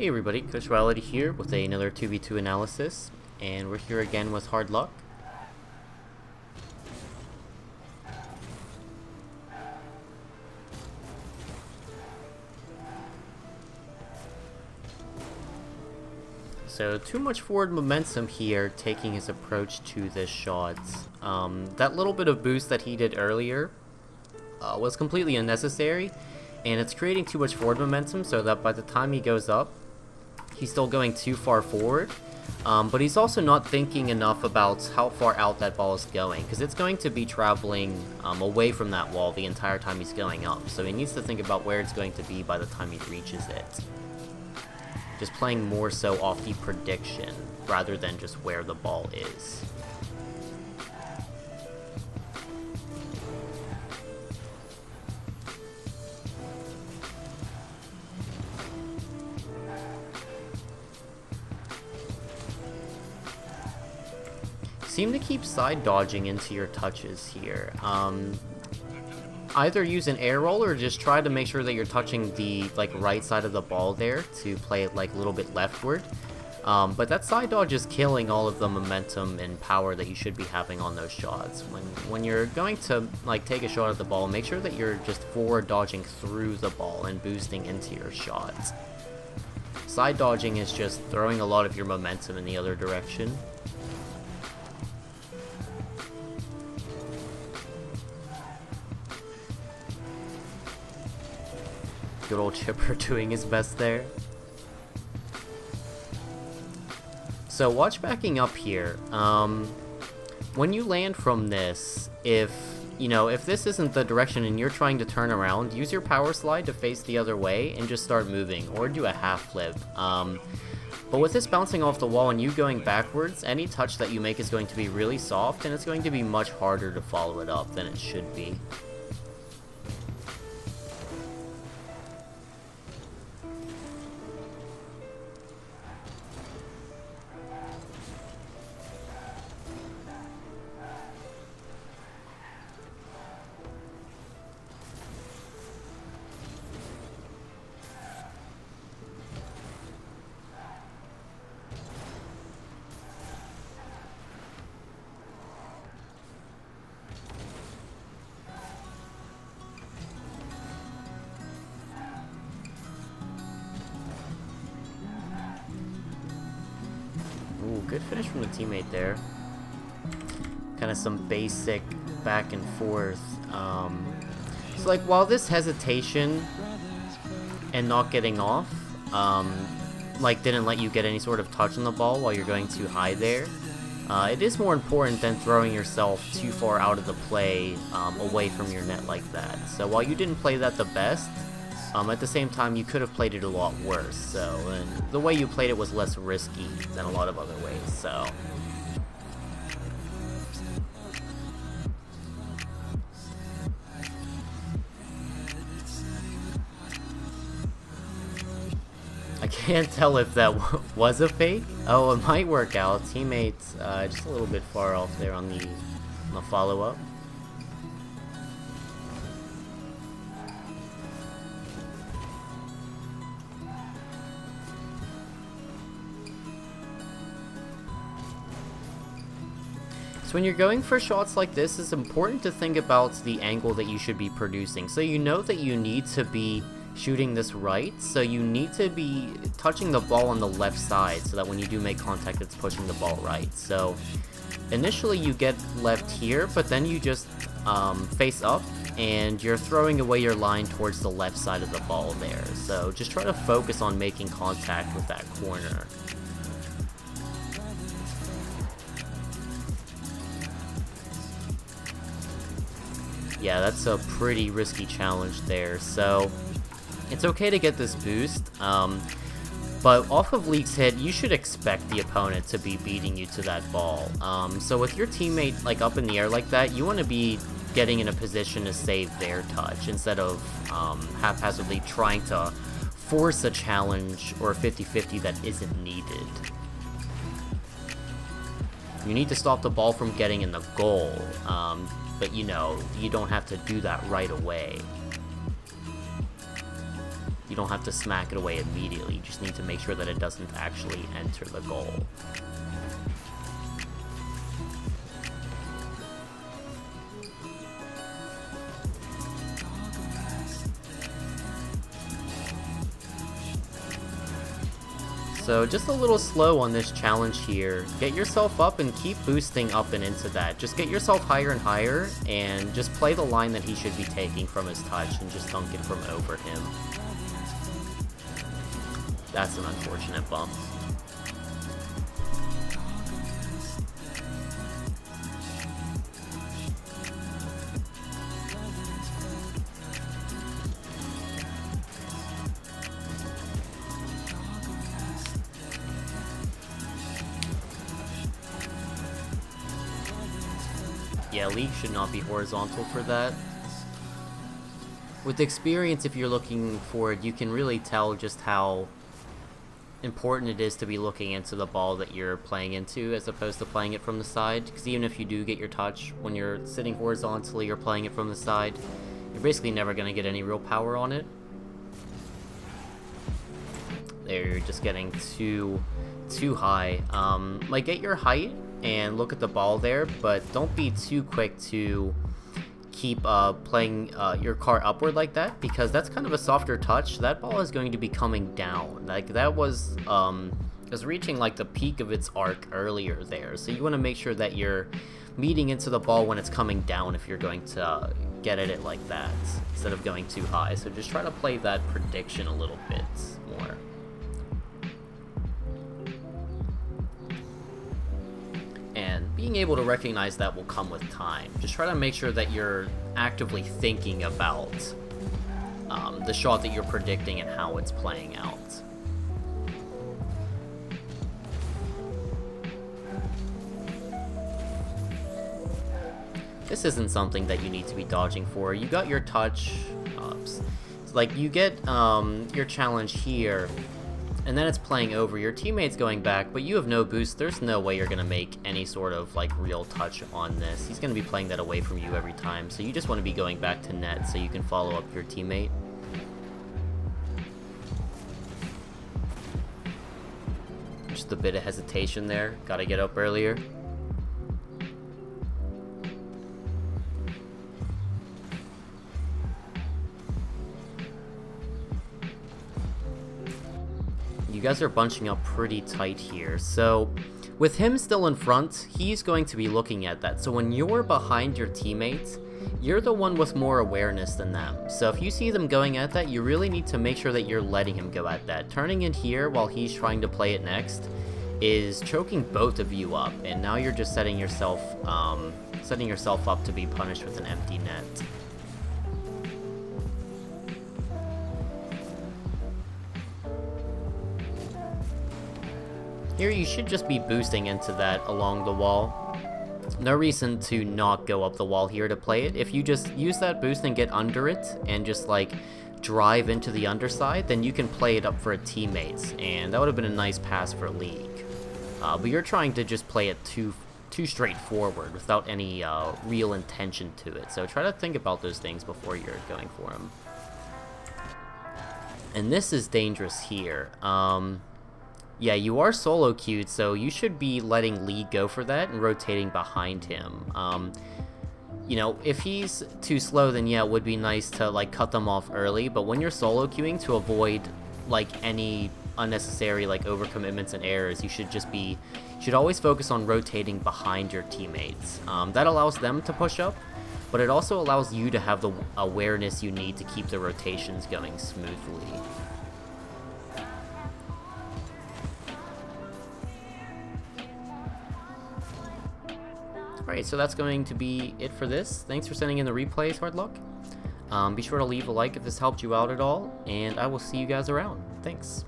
Hey everybody, Coach Reality here with another 2v2 analysis, and we're here again with Hard Luck. So too much forward momentum here, taking his approach to this shot. That little bit of boost that he did earlier was completely unnecessary, and it's creating too much forward momentum so that by the time he goes up, he's still going too far forward, but he's also not thinking enough about how far out that ball is going, because it's going to be traveling away from that wall the entire time he's going up, so he needs to think about where it's going to be by the time he reaches it. Just playing more so off the prediction, rather than just where the ball is. Seem to keep side dodging into your touches here. Either use an air roll or just try to make sure that you're touching the right side of the ball there to play it a little bit leftward. But that side dodge is killing all of the momentum and power that you should be having on those shots. When you're going to take a shot at the ball, make sure that you're just forward dodging through the ball and boosting into your shots. Side dodging is just throwing a lot of your momentum in the other direction. Good old Chipper doing his best there. So watch backing up here. When you land from this, if this isn't the direction and you're trying to turn around, use your power slide to face the other way and just start moving, or do a half flip. But with this bouncing off the wall and you going backwards, any touch that you make is going to be really soft, and it's going to be much harder to follow it up than it should be. Ooh, good finish from the teammate there. Kind of some basic back and forth. So while this hesitation and not getting off, didn't let you get any sort of touch on the ball while you're going too high there, it is more important than throwing yourself too far out of the play away from your net like that. So while you didn't play that the best, at the same time, you could have played it a lot worse, and the way you played it was less risky than a lot of other ways, so. I can't tell if that was a fake. Oh, it might work out. Teammates just a little bit far off there on the follow-up. So when you're going for shots like this, it's important to think about the angle that you should be producing. So you know that you need to be shooting this right, so you need to be touching the ball on the left side so that when you do make contact, it's pushing the ball right. So initially you get left here, but then you just face up and you're throwing away your line towards the left side of the ball there. So just try to focus on making contact with that corner. Yeah, that's a pretty risky challenge there, so it's okay to get this boost, but off of Leak's hit, you should expect the opponent to be beating you to that ball. So with your teammate up in the air like that, you want to be getting in a position to save their touch instead of haphazardly trying to force a challenge or a 50-50 that isn't needed. You need to stop the ball from getting in the goal, but you don't have to do that right away. You don't have to smack it away immediately, you just need to make sure that it doesn't actually enter the goal. So just a little slow on this challenge here. Get yourself up and keep boosting up and into that. Just get yourself higher and higher, and just play the line that he should be taking from his touch and just dunk it from over him. That's an unfortunate bump. Yeah, League should not be horizontal for that. With experience, if you're looking for it, you can really tell just how important it is to be looking into the ball that you're playing into as opposed to playing it from the side, because even if you do get your touch when you're sitting horizontally or playing it from the side, you're basically never going to get any real power on it. There, you're just getting too high. Like, get your height and look at the ball there, but don't be too quick to keep playing your car upward like that, because that's kind of a softer touch. That ball is going to be coming down. Like, that was reaching like the peak of its arc earlier there, so you want to make sure that you're meeting into the ball when it's coming down if you're going to get at it like that instead of going too high. So just try to play that prediction a little bit more. And being able to recognize that will come with time. Just try to make sure that you're actively thinking about the shot that you're predicting and how it's playing out. This isn't something that you need to be dodging for. You got your touch. Like, you get your challenge here, and then it's playing over. Your teammate's going back, but you have no boost. There's no way you're going to make any sort of like real touch on this. He's going to be playing that away from you every time, so you just want to be going back to net so you can follow up your teammate. Just a bit of hesitation there. Got to get up earlier. You guys are bunching up pretty tight here, so with him still in front, he's going to be looking at that. So when you're behind your teammates, you're the one with more awareness than them. So if you see them going at that, you really need to make sure that you're letting him go at that. Turning in here while he's trying to play it next is choking both of you up, and now you're just setting yourself up to be punished with an empty net. Here you should just be boosting into that along the wall. No reason to not go up the wall here to play it. If you just use that boost and get under it and just like drive into the underside, then you can play it up for a teammates, and that would have been a nice pass for League. But you're trying to just play it too straightforward without any real intention to it. So try to think about those things before you're going for them. And this is dangerous here. Yeah, you are solo queued, so you should be letting League go for that and rotating behind him. You know, if he's too slow, then yeah, it would be nice to like cut them off early, but when you're solo queuing, to avoid like any unnecessary like overcommitments and errors, you should always focus on rotating behind your teammates. That allows them to push up, but it also allows you to have the awareness you need to keep the rotations going smoothly. Alright, so that's going to be it for this. Thanks for sending in the replays, Hard Luck. Be sure to leave a like if this helped you out at all, and I will see you guys around. Thanks.